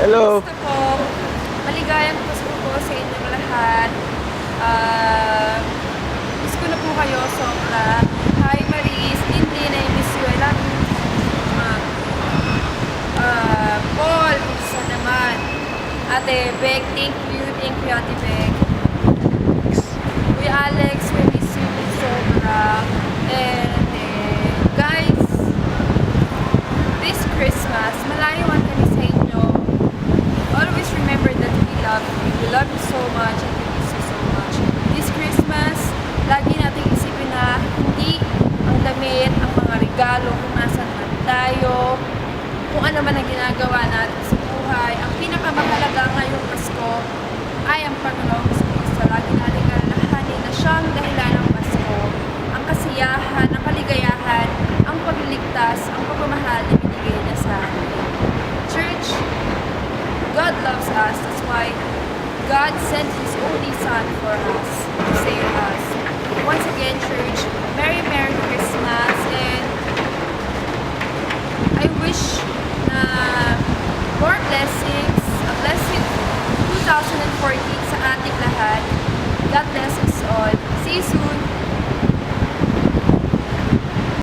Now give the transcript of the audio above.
Hello. Gusto ko, maligayang Pasko po sa inyong lahat. Miss ko na po kayo sobra. Hi Maris, Lindy, na-miss you. I love you. Paul, isa naman. Ate Beck, thank you. Thank you, Ate Beck. Kuya Alex, we miss you sobra. And guys, this Christmas, malayo man kami sa inyo. Always remember that we love you. We love you so much and we miss you so much. This Christmas, lagi nating isipin na hindi ang damit, ang mga regalo, kung nasan man tayo, kung ano man ang ginagawa natin sa buhay. Ang pinakamahalaga ngayong Pasko ay ang Panginoong Kristo. Lagi nating alalahanin na siya ang dahilan ng Pasko. Ang kasiyahan, ang kaligayahan, ang pagliligtas, ang pagmamahal na binigay niya sa atin. Church, God loves us. That's why God sent His only Son for us, to save us. Once again, church, Merry Merry Christmas, and I wish